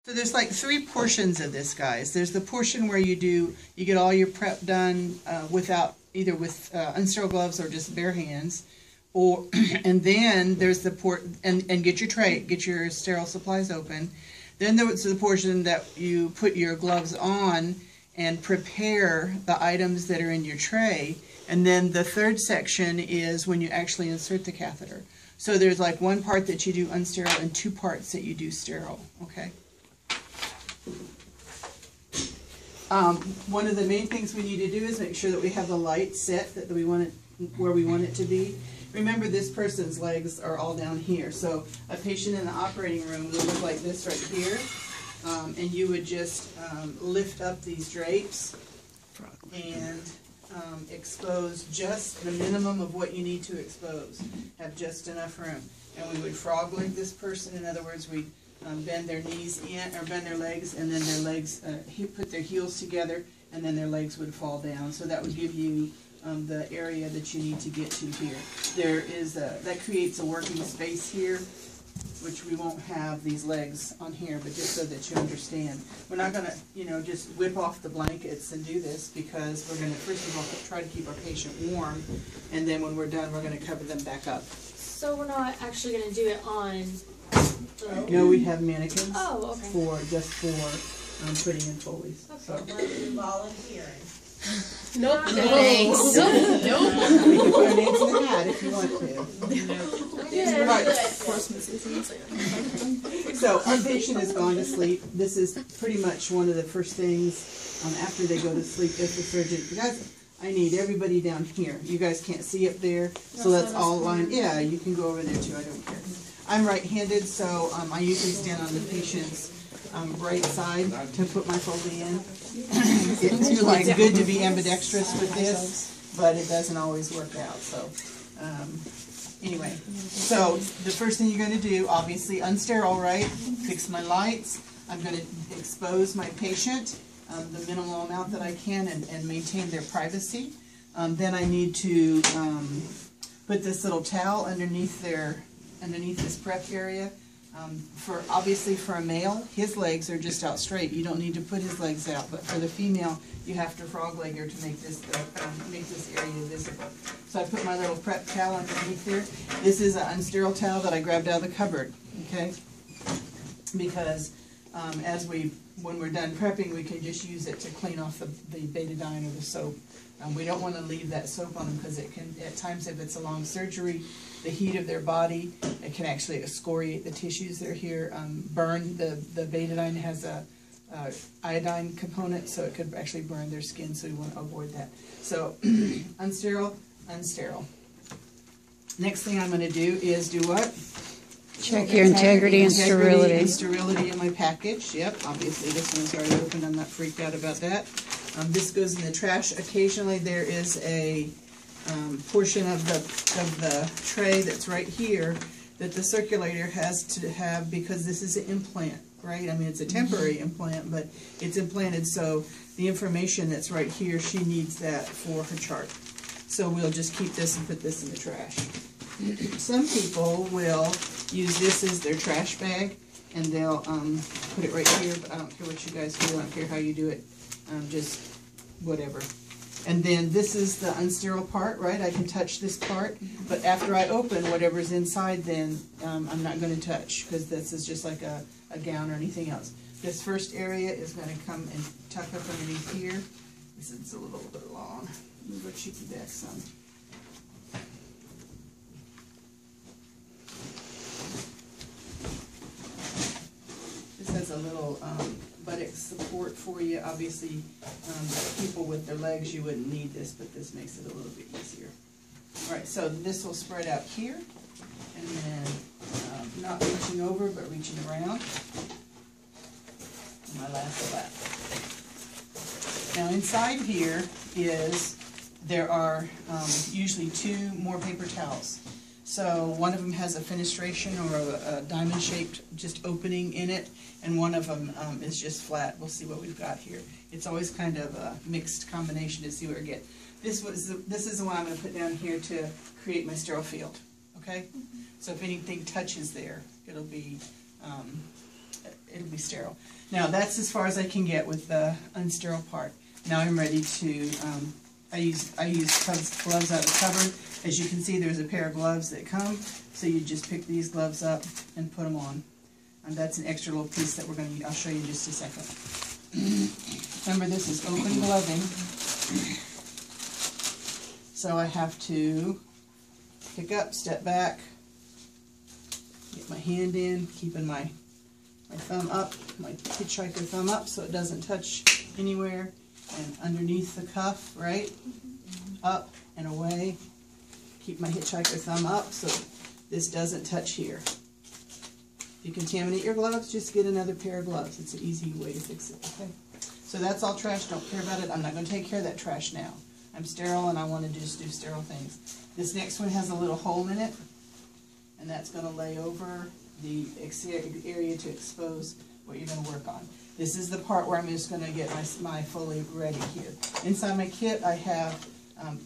So there's like three portions of this, guys. There's the portion where you get all your prep done without either with unsterile gloves or just bare hands, or and then there's the and get your tray, get your sterile supplies open. Then there's the portion that you put your gloves on and prepare the items that are in your tray. And then the third section is when you actually insert the catheter. So there's like one part that you do unsterile and two parts that you do sterile. Okay. One of the main things we need to do is make sure that we have the light set that we want it where we want it to be. Remember, this person's legs are all down here, so a patient in the operating room would look like this right here, and you would just lift up these drapes and expose just the minimum of what you need to expose. Have just enough room, and we would frog leg this person. In other words, we bend their knees in, or bend their legs, and then their legs, put their heels together, and then their legs would fall down. So that would give you the area that you need to get to here. There is that creates a working space here, which we won't have these legs on here, but just so that you understand. We're not going to, just whip off the blankets and do this, because we're going to, first of all, try to keep our patient warm, and then when we're done, we're going to cover them back up. So we're not actually going to do it on... No, we have mannequins for putting in Foley's. Okay. So. Volunteering. Nope. No. Thanks. Nope. We can put our names in the hat if you want to. Right. So our patient has gone to sleep. This is pretty much one of the first things after they go to sleep. If the surgeon, guys, I need everybody down here. You guys can't see up there, so that's all lined. Yeah, you can go over there too. I don't care. I'm right-handed, so I usually stand on the patient's right side to put my Foley in. It's really good to be ambidextrous with this, but it doesn't always work out. So anyway, so the first thing you're going to do, obviously unsterile, right? Fix my lights. I'm going to expose my patient the minimal amount that I can and maintain their privacy. Then I need to put this little towel underneath this prep area. Obviously for a male, his legs are just out straight. You don't need to put his legs out, but for the female, you have to frog leg her to make this area visible. So I put my little prep towel underneath there. This is an unsterile towel that I grabbed out of the cupboard, okay? Because when we're done prepping, we can just use it to clean off the betadine or the soap. We don't want to leave that soap on them, because it can, at times, if it's a long surgery, the heat of their body, it can actually excoriate the tissues that are here, burn. The betadine has a iodine component, so it could actually burn their skin, so we want to avoid that. So unsterile, unsterile. Next thing I'm going to do is do what? Check your integrity and sterility. And sterility in my package. Yep, obviously this one's already open. I'm not freaked out about that. This goes in the trash. Occasionally there is a portion of the tray that's right here that the circulator has to have, because this is an implant, right? I mean, it's a temporary implant, but it's implanted, so the information that's right here, she needs that for her chart. So we'll just keep this and put this in the trash. Some people will use this as their trash bag, and they'll put it right here, but I don't care what you guys do. I don't care how you do it. Just whatever. And then this is the unsterile part, right? I can touch this part, but after I open whatever's inside, then I'm not going to touch, because this is just like a gown or anything else. This first area is going to come and tuck up underneath here. This is a little bit long. Move our cheeky back some. This has a little buttock support for you. Obviously, people with their legs, you wouldn't need this, but this makes it a little bit easier. All right, so this will spread out here, and then not reaching over, but reaching around. And my last lap. Now inside here there are usually two more paper towels. So one of them has a fenestration or a diamond-shaped just opening in it, and one of them is just flat. We'll see what we've got here. It's always kind of a mixed combination to see what we get. This is the one I'm going to put down here to create my sterile field. Okay? So if anything touches there, it'll be it'll be sterile. Now that's as far as I can get with the unsterile part. Now I'm ready to, I use gloves out of the cupboard. As you can see, there's a pair of gloves that come, so you just pick these gloves up and put them on. And that's an extra little piece that I'll show you in just a second. Remember, this is open gloving, so I have to pick up, step back, get my hand in, keeping my thumb up, my hitchhiker thumb up so it doesn't touch anywhere, and underneath the cuff, right? Up and away. Keep my hitchhiker thumb up so this doesn't touch here. If you contaminate your gloves, just get another pair of gloves. It's an easy way to fix it, okay? So that's all trash. Don't care about it. I'm not going to take care of that trash now. I'm sterile and I want to just do sterile things. This next one has a little hole in it, and that's going to lay over the area to expose what you're going to work on. This is the part where I'm just going to get my Foley ready here. Inside my kit I have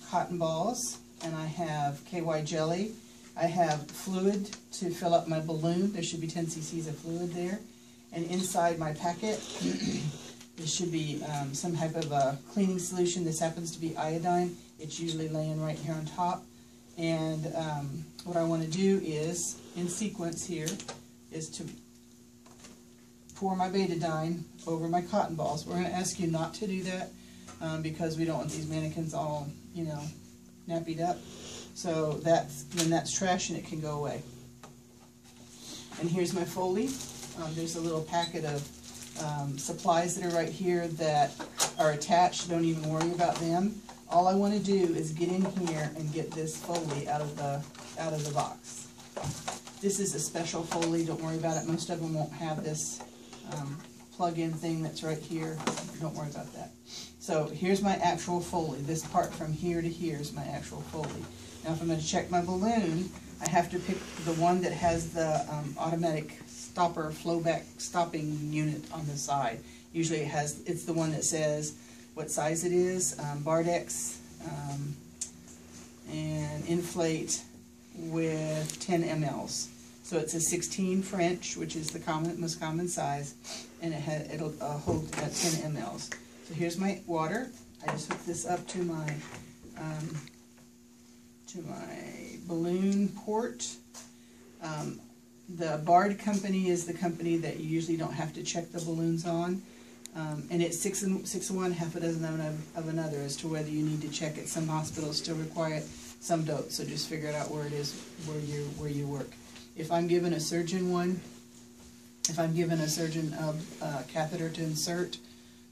cotton balls, and I have KY jelly. I have fluid to fill up my balloon. There should be 10 cc's of fluid there. And inside my packet there should be some type of a cleaning solution. This happens to be iodine. It's usually laying right here on top. And what I want to do is, in sequence here, is to pour my betadine over my cotton balls. We're going to ask you not to do that because we don't want these mannequins all, you know, nappied up. So then that's trash and it can go away. And here's my Foley. There's a little packet of supplies that are right here that are attached. Don't even worry about them. All I want to do is get in here and get this Foley out of the box. This is a special Foley. Don't worry about it. Most of them won't have this plug-in thing that's right here. Don't worry about that. So here's my actual Foley. This part from here to here is my actual Foley. Now if I'm going to check my balloon, I have to pick the one that has the automatic stopper flowback stopping unit on the side. Usually it's the one that says what size it is, Bardex, and inflate with 10 mLs. So it's a 16 French, which is the most common size, and it'll hold 10 mLs. So here's my water. I just hook this up to my balloon port. The Bard company is the company that you usually don't have to check the balloons on. And it's 6 of one, half a dozen of another as to whether you need to check it. Some hospitals still require it, some don't. So just figure it out where it is, where you work. If I'm given a surgeon a catheter to insert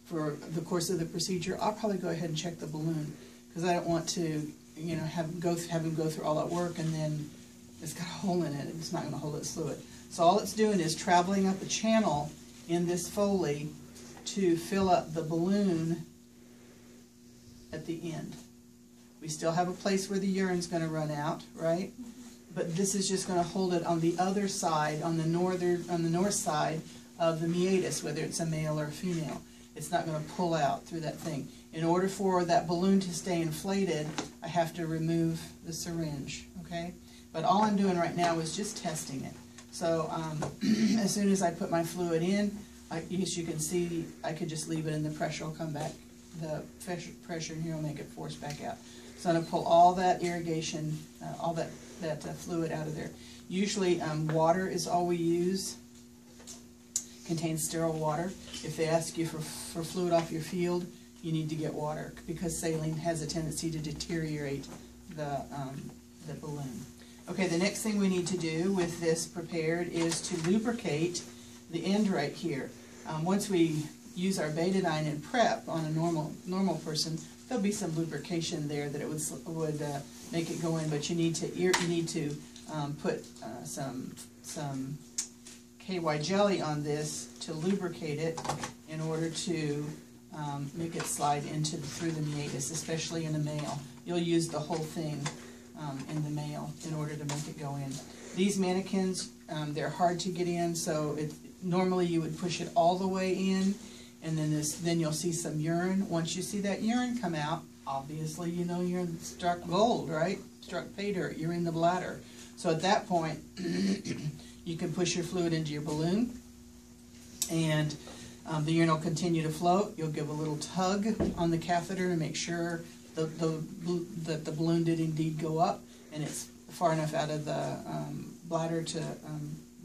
for the course of the procedure, I'll probably go ahead and check the balloon because I don't want to, you know, have him go through all that work and then it's got a hole in it and it's not going to hold its fluid. So all it's doing is traveling up a channel in this Foley to fill up the balloon at the end. We still have a place where the urine's going to run out, right? But this is just going to hold it on the other side, on the north side of the meatus, whether it's a male or a female. It's not going to pull out through that thing. In order for that balloon to stay inflated, I have to remove the syringe, okay? But all I'm doing right now is just testing it. So as soon as I put my fluid in, as you can see, I could just leave it and the pressure will come back. The pressure in here will make it force back out. So I'm going to pull all that irrigation, all that fluid out of there. Usually water is all we use. Contains sterile water. If they ask you for fluid off your field, you need to get water because saline has a tendency to deteriorate the balloon. Okay, the next thing we need to do with this prepared is to lubricate the end right here. Once we use our betadine and prep on a normal person, there'll be some lubrication there that it would make it go in, but you need to put some KY jelly on this to lubricate it in order to make it slide through the meatus, especially in a male. You'll use the whole thing in the male in order to make it go in. These mannequins, they're hard to get in, so normally you would push it all the way in, and then you'll see some urine. Once you see that urine come out, obviously you know you're struck gold, right? Struck pay dirt, you're in the bladder. So at that point, you can push your fluid into your balloon, and the urine will continue to float. You'll give a little tug on the catheter to make sure that the balloon did indeed go up and it's far enough out of the bladder to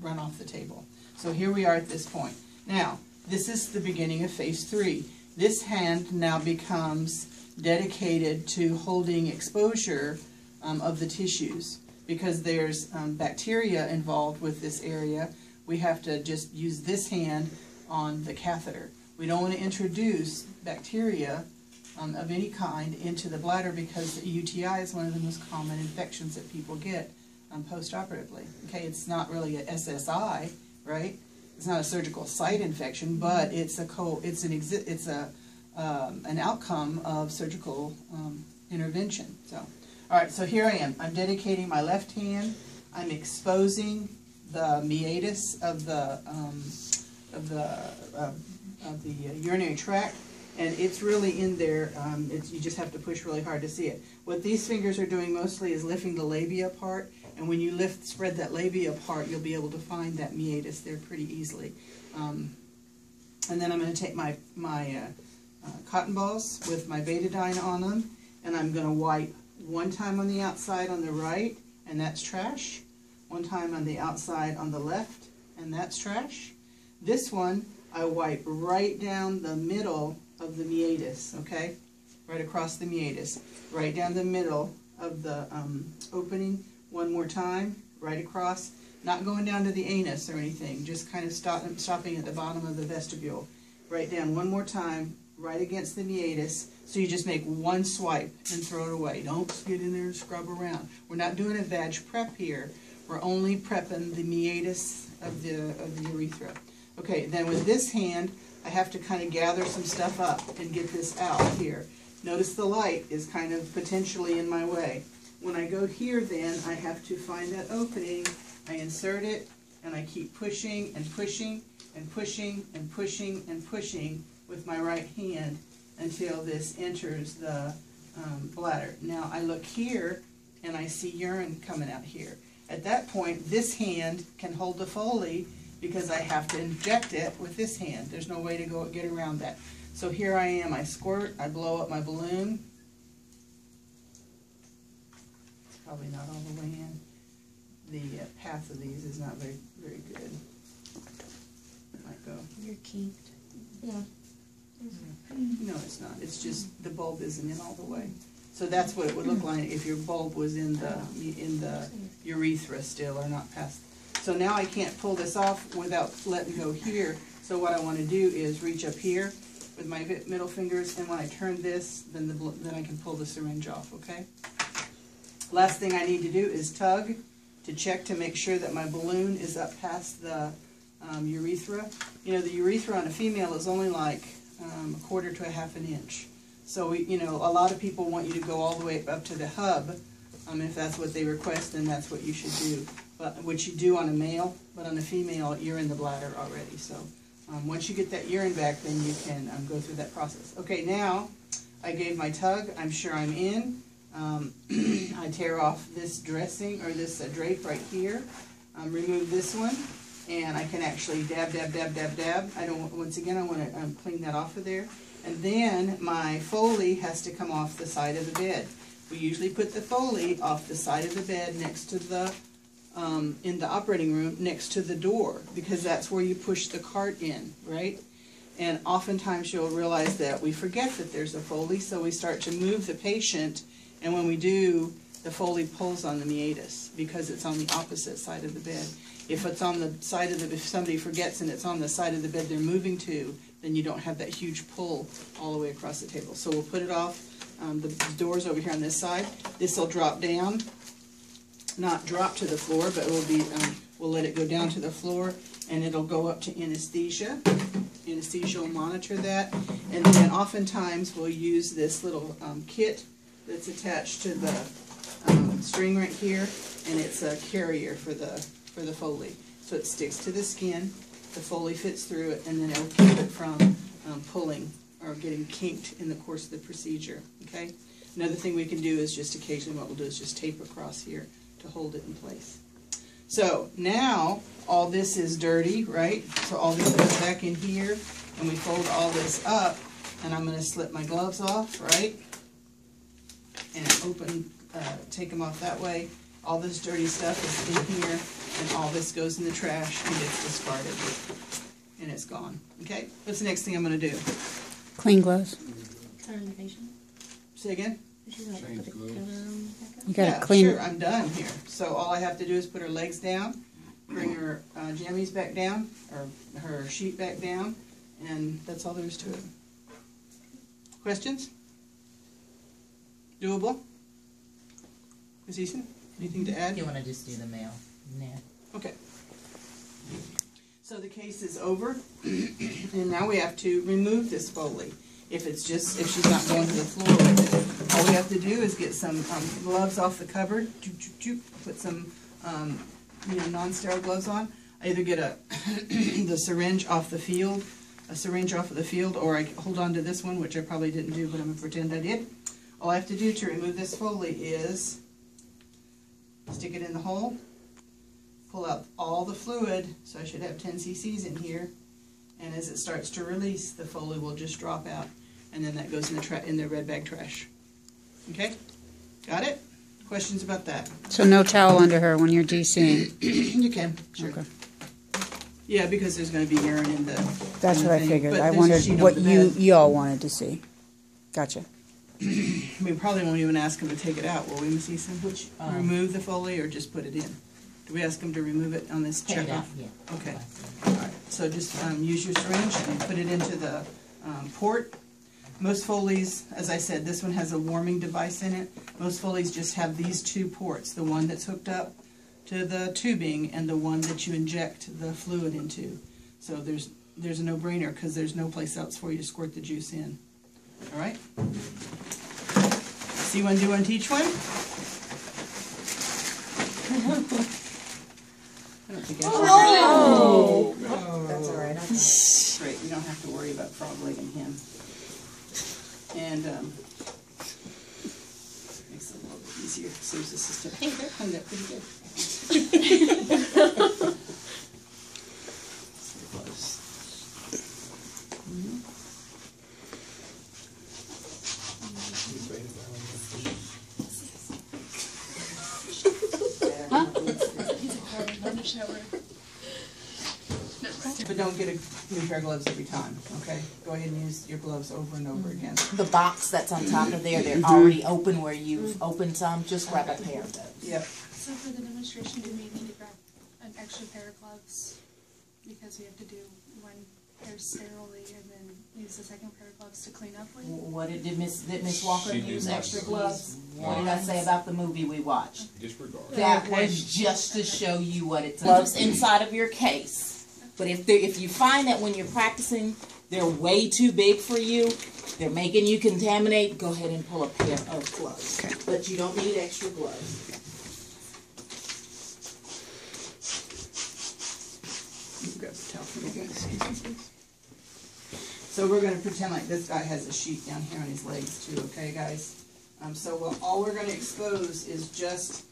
run off the table. So here we are at this point. Now, this is the beginning of phase 3. This hand now becomes dedicated to holding exposure of the tissues. Because there's bacteria involved with this area, we have to just use this hand on the catheter. We don't want to introduce bacteria of any kind into the bladder because UTI is one of the most common infections that people get post-operatively. Okay, it's not really a SSI, right? It's not a surgical site infection, but it's an outcome of surgical intervention. So, all right, so here I am. I'm dedicating my left hand. I'm exposing the meatus of the urinary tract, and it's really in there. You just have to push really hard to see it. What these fingers are doing mostly is lifting the labia apart, and when you spread that labia apart, you'll be able to find that meatus there pretty easily. And then I'm going to take my cotton balls with my betadine on them, and I'm going to wipe one time on the outside on the right, and that's trash. One time on the outside on the left, and that's trash. This one, I wipe right down the middle of the meatus, okay? Right across the meatus. Right down the middle of the opening. One more time, right across. Not going down to the anus or anything, just kind of stopping at the bottom of the vestibule. Right down one more time, right against the meatus. So you just make one swipe and throw it away. Don't get in there and scrub around. We're not doing a vag prep here. We're only prepping the meatus of the urethra. Okay, then with this hand, I have to kind of gather some stuff up and get this out here. Notice the light is kind of potentially in my way. When I go here then, I have to find that opening. I insert it, and I keep pushing and pushing and pushing and pushing and pushing with my right hand until this enters the bladder. Now I look here, and I see urine coming out here. At that point, this hand can hold the Foley because I have to inject it with this hand. There's no way to get around that. So here I am. I squirt. I blow up my balloon. It's probably not all the way in. The path of these is not very good. It might go. You're kinked. Yeah. No, it's not. It's just the bulb isn't in all the way. So that's what it would look like if your bulb was in the urethra still, or not past. So now I can't pull this off without letting go here. So what I want to do is reach up here with my middle fingers, and when I turn this, then I can pull the syringe off. Okay. Last thing I need to do is tug to check to make sure that my balloon is up past the urethra. You know, the urethra on a female is only like a quarter to a half an inch. So, a lot of people want you to go all the way up to the hub. If that's what they request, then that's what you should do. But what you do on a male, but on a female, you're in the bladder already. So once you get that urine back, then you can go through that process. Okay, now I gave my tug. I'm sure I'm in. I tear off this dressing, or this drape right here. Remove this one, and I can actually dab, dab, dab, dab, dab. Once again, I want to clean that off of there. And then my Foley has to come off the side of the bed. We usually put the Foley off the side of the bed next to the, in the operating room, next to the door, because that's where you push the cart in, right? And oftentimes you'll realize that we forget that there's a Foley, so we start to move the patient, and when we do, the Foley pulls on the meatus because it's on the opposite side of the bed. If it's on the side of if somebody forgets and it's on the side of the bed they're moving to, then you don't have that huge pull all the way across the table. So we'll put it off. The door's over here on this side. This will drop down, not drop to the floor, but it will be. We'll let it go down to the floor, and it'll go up to anesthesia. Anesthesia will monitor that, and then oftentimes we'll use this little kit that's attached to the string right here, and it's a carrier for the Foley. So it sticks to the skin. The Foley fits through it, and then it'll keep it from pulling or getting kinked in the course of the procedure. Okay. Another thing we can do is just occasionally what we'll do is just tape across here to hold it in place. So now all this is dirty, right? So all this goes back in here, and we fold all this up, and I'm going to slip my gloves off, right? And open, take them off that way. All this dirty stuff is in here, and all this goes in the trash and gets discarded, and it's gone. Okay? What's the next thing I'm going to do? Clean gloves. Turn the patient. Say again? You gotta Yeah, clean. sure, I'm done here. So all I have to do is put her legs down, bring her jammies back down, or her sheet back down, and that's all there is to it. Questions? Doable? Ms. Eason, anything to add? You want to just do the mail? No. Okay. So the case is over, and now we have to remove this Foley. If she's not going to the floor with it, all we have to do is get some gloves off the cupboard, put some non-sterile gloves on. I either get the syringe off the field, or I hold on to this one, which I probably didn't do, but I'm going to pretend I did. All I have to do to remove this Foley is stick it in the hole, pull out all the fluid, so I should have 10 cc's in here, and as it starts to release, the Foley will just drop out, and then that goes in the red bag trash. Okay? Got it? Questions about that? So no towel under her when you're DCing. You can, sure. Okay. Yeah, because there's going to be urine in the That's what I thing, figured. but I there's a wondered sheet on what the bed. y'all wanted to see. Gotcha. We probably won't even ask them to take it out, will we, Miss Eason? Which, Remove the Foley or just put it in? Do we ask them to remove it on this Take it out, checkoff? yeah. Okay. All right. So just use your syringe and put it into the port. Most Foleys, as I said, this one has a warming device in it. Most Foleys just have these two ports, the one that's hooked up to the tubing and the one that you inject the fluid into. So there's a no-brainer because there's no place else for you to squirt the juice in. All right? See one, do one, teach one? I don't think I Oh! That's all right. Great, we don't have to worry about frog legging him. And makes it a little bit easier. Saves the system. Hey, they're hung up pretty good. But don't get a new pair of gloves every time, okay? Go ahead and use your gloves over and over again. The box that's on top of there, they're already open where you've opened some. Just grab a pair of those. Yep. So for the demonstration, do we need to grab an extra pair of gloves? Because we have to do one pair sterilely and then use the second pair of gloves to clean up with? What did Miss Walker She use did not extra use gloves? What did I say about the movie we watched? Disregard. That was just to show you what it's gloves inside of your case. But if you find that when you're practicing they're way too big for you, they're making you contaminate, go ahead and pull a pair of gloves. Okay. But you don't need extra gloves. Grab the towel for me, excuse me. So we're going to pretend like this guy has a sheet down here on his legs too, okay guys? So all we're going to expose is just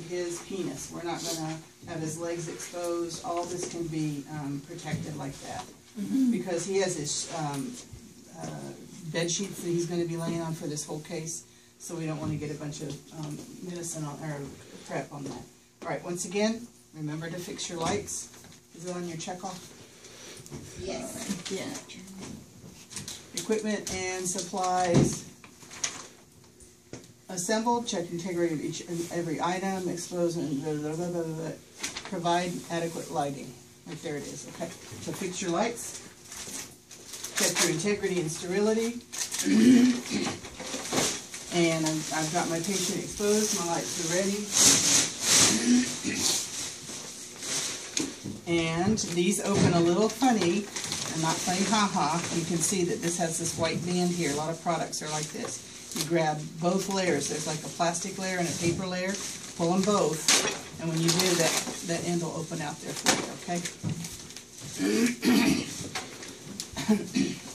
his penis. We're not going to have his legs exposed. All this can be protected like that. Because he has his bed sheets that he's going to be laying on for this whole case, so we don't want to get a bunch of medicine on, or prep on that. All right, once again, remember to fix your lights. Is it on your checkoff? Yes. Yeah. Equipment and supplies assembled. Check integrity of each and every item. Expose and provide adequate lighting. Right there it is. Okay. So fix your lights. Check your integrity and sterility. And I've got my patient exposed. My lights are ready. And these open a little funny. I'm not playing ha-ha. You can see that this has this white band here. A lot of products are like this. You grab both layers. There's like a plastic layer and a paper layer. Pull them both. And when you do that end will open out there for you, okay?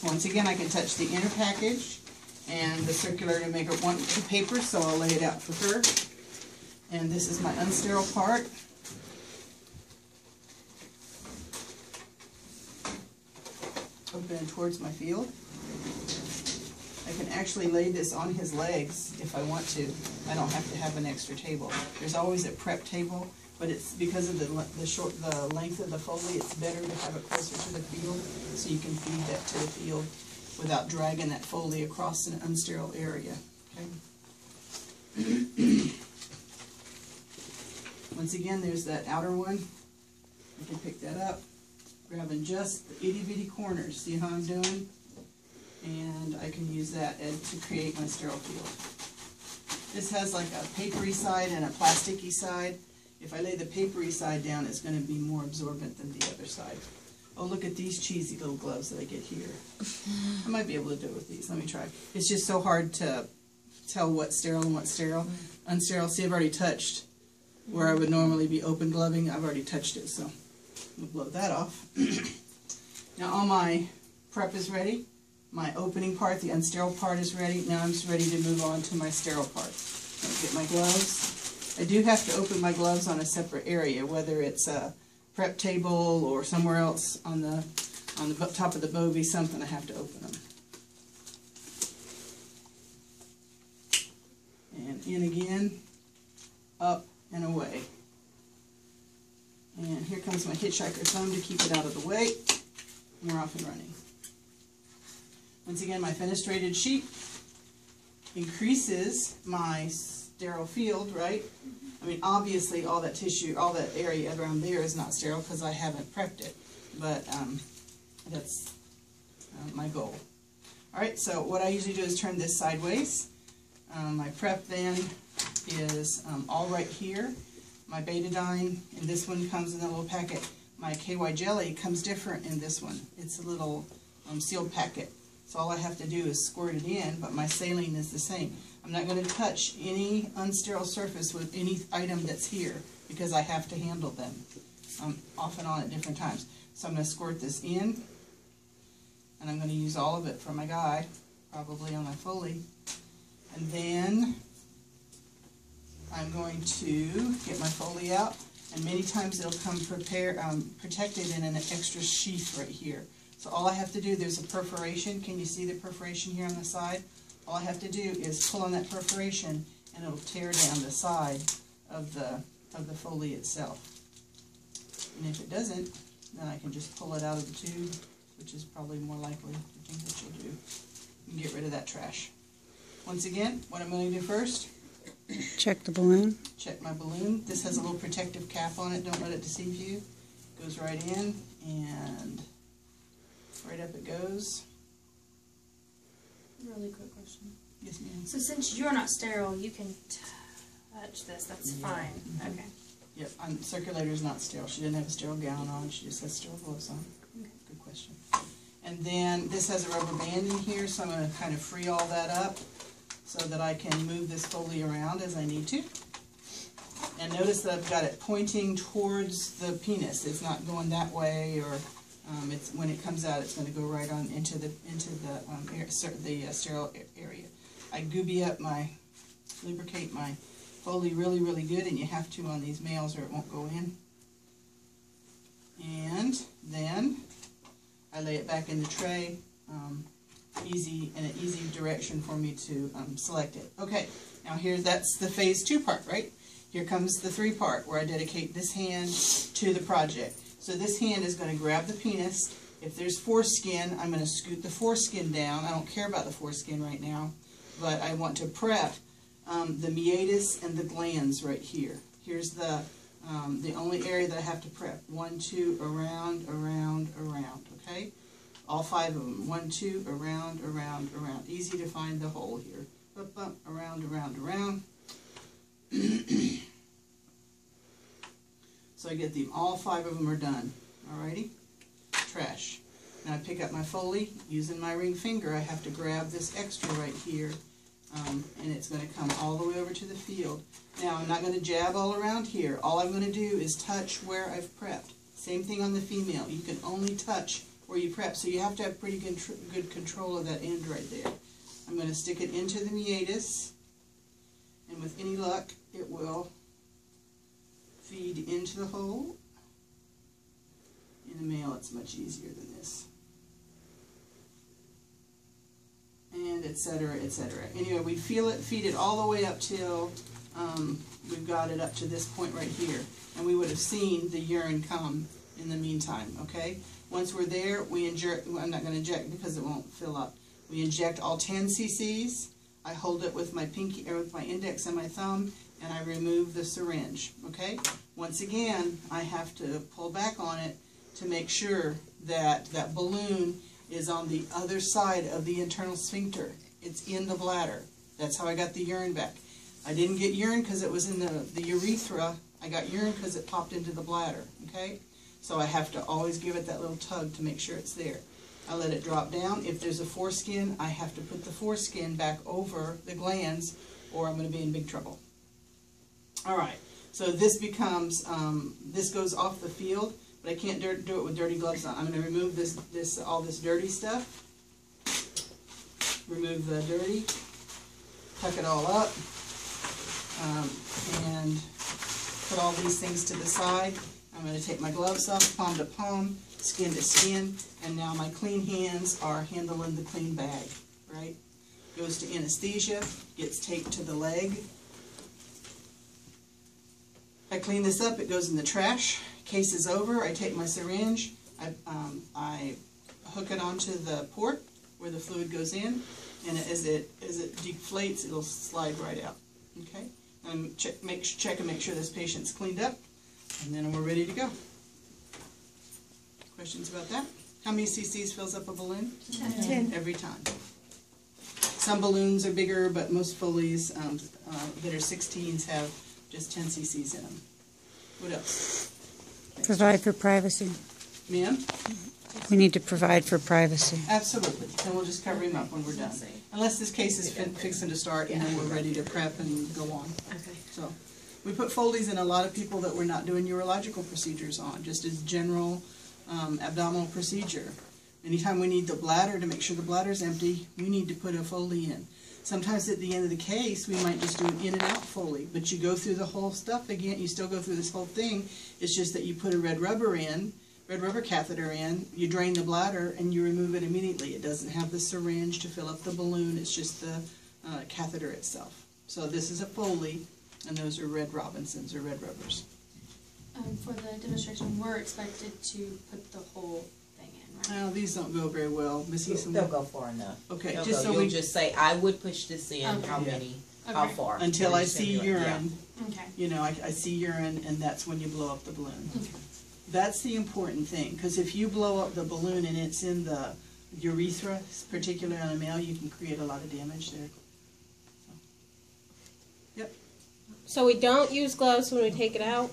Once again, I can touch the inner package and the circular to make it want the paper, so I'll lay it out for her. And this is my unsterile part. open towards my field. I can actually lay this on his legs if I want to. I don't have to have an extra table. There's always a prep table, but it's because of the length of the Foley, it's better to have it closer to the field so you can feed that to the field without dragging that Foley across an unsterile area. Okay. Once again, there's that outer one. You can pick that up, grabbing just the itty bitty corners. See how I'm doing? And I can use that to create my sterile field. This has like a papery side and a plasticky side. If I lay the papery side down, it's going to be more absorbent than the other side. Oh, look at these cheesy little gloves that I get here. I might be able to do it with these. Let me try. It's just so hard to tell what's sterile and what's sterile. Unsterile, see, I've already touched where I would normally be open gloving. I've already touched it, so we'll blow that off. Now all my prep is ready. My opening part, the unsterile part, is ready. Now I'm just ready to move on to my sterile part. I'll get my gloves. I do have to open my gloves on a separate area, whether it's a prep table or somewhere else on the top of the bovie, something I have to open them. And in again, up and away. And here comes my hitchhiker thumb to keep it out of the way. And we're off and running. Once again, my fenestrated sheet increases my sterile field, right? I mean, obviously all that tissue, all that area around there is not sterile because I haven't prepped it, but that's my goal. Alright, so what I usually do is turn this sideways. My prep then is all right here. My betadine in this one comes in a little packet. My KY jelly comes different in this one. It's a little sealed packet. So all I have to do is squirt it in, but my saline is the same. I'm not going to touch any unsterile surface with any item that's here because I have to handle them off and on at different times. So I'm going to squirt this in, and I'm going to use all of it for my guy, probably on my Foley. And then I'm going to get my Foley out, and many times it'll come protected in an extra sheath right here. So all I have to do, there's a perforation. Can you see the perforation here on the side? All I have to do is pull on that perforation, and it'll tear down the side of the Foley itself. And if it doesn't, then I can just pull it out of the tube, which is probably more likely the thing that you'll do, and get rid of that trash. Once again, what I'm going to do first, Check the balloon. check my balloon. This has a little protective cap on it. Don't let it deceive you. Goes right in, and right up it goes. Really quick question. Yes, ma'am. So since you're not sterile, you can touch this. That's fine. Okay. Yep, circulator's not sterile. She didn't have a sterile gown on. She just has sterile gloves on. Okay. Good question. And then this has a rubber band in here, so I'm going to kind of free all that up so that I can move this Foley around as I need to. And notice that I've got it pointing towards the penis. It's not going that way, or it's when it comes out, it's going to go right on into the sterile area. I lubricate my Foley really, really good, and you have to on these males or it won't go in. And then I lay it back in the tray, in an easy direction for me to select it. Okay, now that's the phase 2 part, right? Here comes the 3 part where I dedicate this hand to the project. So this hand is going to grab the penis. If there's foreskin, I'm going to scoot the foreskin down. I don't care about the foreskin right now, but I want to prep the meatus and the glands right here. Here's the only area that I have to prep. 1, 2, around, around, around, okay? All 5 of them. 1, 2, around, around, around. Easy to find the hole here. Bump, bump, around, around, around. So I get them, all 5 of them are done. Alrighty? Trash. Now I pick up my Foley. Using my ring finger, I have to grab this extra right here, and it's going to come all the way over to the field. Now I'm not going to jab all around here. All I'm going to do is touch where I've prepped. Same thing on the female. You can only touch where you prep, so you have to have pretty good control of that end right there. I'm going to stick it into the meatus, and with any luck, it will feed into the hole. In the male, it's much easier than this. etc., etc. Anyway, we feed it all the way up till we've got it up to this point right here, and we would have seen the urine come in the meantime. Okay. Once we're there, we inject. Well, I'm not going to inject because it won't fill up. We inject all 10 cc's. I hold it with my pinky or with my index and my thumb, and I remove the syringe. Okay. Once again, I have to pull back on it to make sure that that balloon is on the other side of the internal sphincter. It's in the bladder. That's how I got the urine back. I didn't get urine because it was in the urethra. I got urine because it popped into the bladder. Okay. So I have to always give it that little tug to make sure it's there. I let it drop down. If there's a foreskin, I have to put the foreskin back over the glands, or I'm going to be in big trouble. All right. So this becomes, this goes off the field, but I can't do it with dirty gloves on. I'm going to remove all this dirty stuff. Remove the dirty. Tuck it all up. And put all these things to the side. I'm going to take my gloves off, palm to palm, skin to skin, and now my clean hands are handling the clean bag, right? Goes to anesthesia, gets taped to the leg. I clean this up, it goes in the trash. Case is over, I take my syringe, I hook it onto the port where the fluid goes in, and as it deflates, it'll slide right out, okay? And check and make sure this patient's cleaned up. And then we're ready to go. Questions about that? How many cc's fills up a balloon? 10. Every time. Some balloons are bigger, but most Foleys that are 16s have just 10 cc's in them. What else? Provide for privacy. Ma'am? We need to provide for privacy. Absolutely. And we'll just cover him up when we're done. Unless this case is fixing to start, and then we're ready to prep and go on. Okay. So. We put Foley's in a lot of people that we're not doing urological procedures on, just as general abdominal procedure. Anytime we need the bladder to make sure the bladder's empty, we need to put a Foley in. Sometimes at the end of the case, we might just do an in and out Foley, but you go through the whole stuff again, you still go through this whole thing. It's just that you put a red rubber catheter in, you drain the bladder, and you remove it immediately. It doesn't have the syringe to fill up the balloon, it's just the catheter itself. So this is a Foley. And those are red Robinsons or red rubbers. For the demonstration, we're expected to put the whole thing in, right? Well, these don't go very well. Miss Eason? They'll go far enough. Okay, They'll just go. so You'll just say, I would push this in, Okay. how many, how Okay. far. until You're I just gonna see do it. Yeah. urine, Okay. you know, I see urine, and that's when you blow up the balloon. That's the important thing, because if you blow up the balloon and it's in the urethra, particularly on a male, you can create a lot of damage there. So. Yep. So we don't use gloves when we take it out?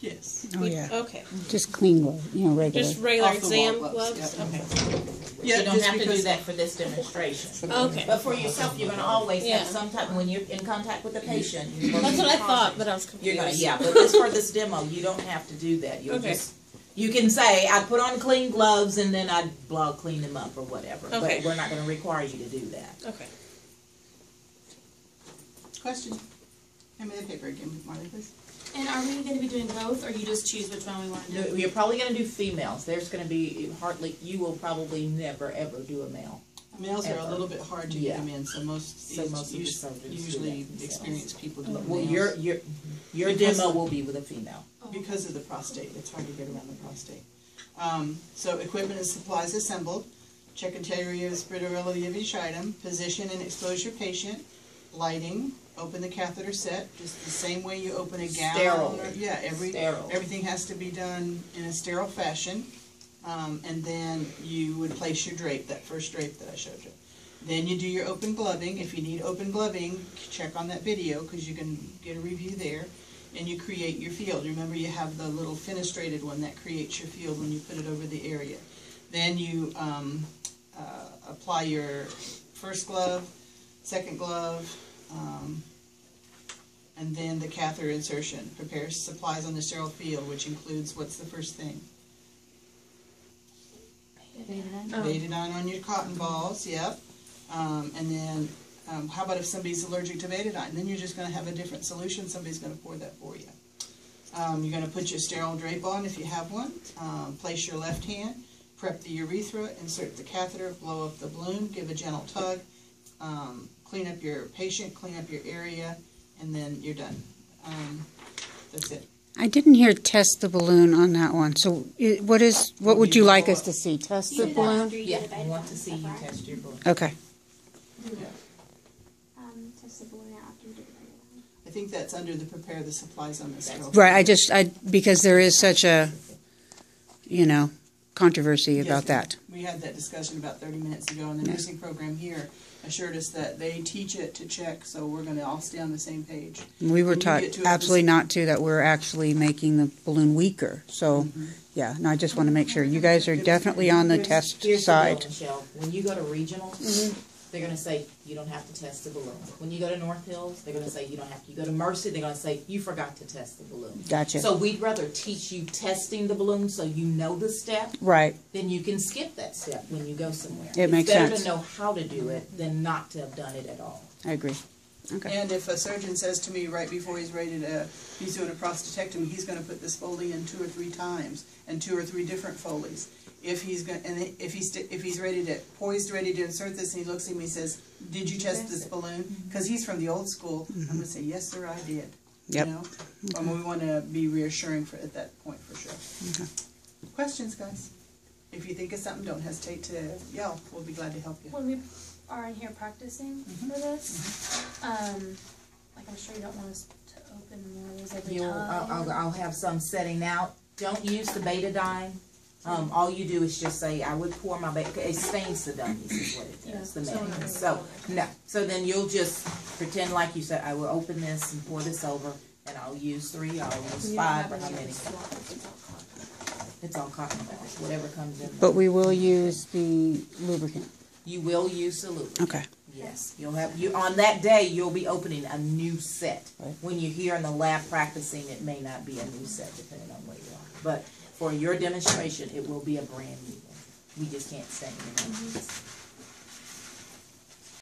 Yes. Oh, yeah. Okay. Just clean gloves, regular. Just regular Off the wall exam gloves, gloves? yep. Okay. Yeah, You don't just have to do because- that for this demonstration. Okay. But for yourself, you're gonna always Yeah. have some type, when you're in contact with the patient. You're gonna That's be what I thought, cautious. but I was You're confused. gonna, yeah, but just for this demo, you don't have to do that. You'll Okay. just, you can say, I put on clean gloves and then I clean them up or whatever. Okay. But we're not gonna require you to do that. Okay. Question? Hand me the paper again, Marley, please. And are we going to be doing both, or you just choose which one we want to do? No, you're probably gonna do females. There's gonna be you will probably never ever do a male. Males are a Ever. little bit hard to Yeah. get them in, so most So most of the surgeons do usually that themselves. experienced people do it. Well, males. your Because demo of- will be with a female. Because of the prostate, it's hard to get around the prostate. So equipment and supplies assembled. Check integrity and sterility of each item. Position and expose your patient. Lighting. Open the catheter set, just the same way you open a gown. Sterile. Yeah, Sterile. everything has to be done in a sterile fashion. And then you would place your drape, that first drape that I showed you. Then you do your open gloving. If you need open gloving, check on that video because you can get a review there. And you create your field. Remember, you have the little fenestrated one that creates your field when you put it over the area. Then you apply your first glove, second glove, and then the catheter insertion. Prepare supplies on the sterile field, which includes, what's the first thing? Betadine on your cotton balls, yep. And then, how about if somebody's allergic to betadine? Then you're just going to have a different solution. Somebody's going to pour that for you. You're going to put your sterile drape on if you have one. Place your left hand, prep the urethra, insert the catheter, blow up the balloon, give a gentle tug, clean up your patient, clean up your area, and then you're done. That's it. I didn't hear test the balloon on that one. So what would you like us to see? Test the You do that balloon? after you Yeah, do the I beta want to test, see is you that right? test your balloon. Okay. Test the balloon out after you do the beta test. I think that's under the prepare the supplies on this. Right, because there is such a, controversy Yes, about that. We had that discussion about 30 minutes ago, and the nursing program here assured us that they teach it to check, so we're going to all stay on the same page. We were When you taught get to it, absolutely not to, that we're actually making the balloon weaker. So, yeah, no, I just want to make sure. You guys are definitely on the test Here's side. the deal, Michelle. When you go to regional, they're going to say you don't have to test the balloon. When you go to North Hills, they're going to say you don't have to. You go to Mercy, they're going to say you forgot to test the balloon. Gotcha. So we'd rather teach you testing the balloon so you know the step. Right. Then you can skip that step when you go somewhere. It makes It's better sense. to know how to do it than not to have done it at all. I agree. Okay. And if a surgeon says to me right before he's ready to, he's doing a prostatectomy, he's going to put this Foley in 2 or 3 times, and 2 or 3 different Foleys. If he's going, and if he's ready to insert this, and he looks at me and says, "Did you test this balloon?" Because he's from the old school, I'm going to say, "Yes, sir, I did." Yep. You know, we want to be reassuring at that point for sure. Okay. Questions, guys? If you think of something, don't hesitate to yell. We'll be glad to help you. When we are in here practicing for this, like I'm sure you don't want us to open more of those every time. I'll have some setting out. Don't use the betadine. All you do is just say, I would pour my it stains the dummies is what it does, the medicine. So, no. So then you'll just pretend like you said, I will open this and pour this over, and I'll use 3, I'll use 5, or how many. It's all cotton balls, whatever comes in. But we will use the lubricant. You will use the lubricant. Okay. Yes, you'll have on that day you'll be opening a new set. Right. When you're here in the lab practicing, it may not be a new set depending on where you are. But for your demonstration, it will be a brand new one. We just can't say anything.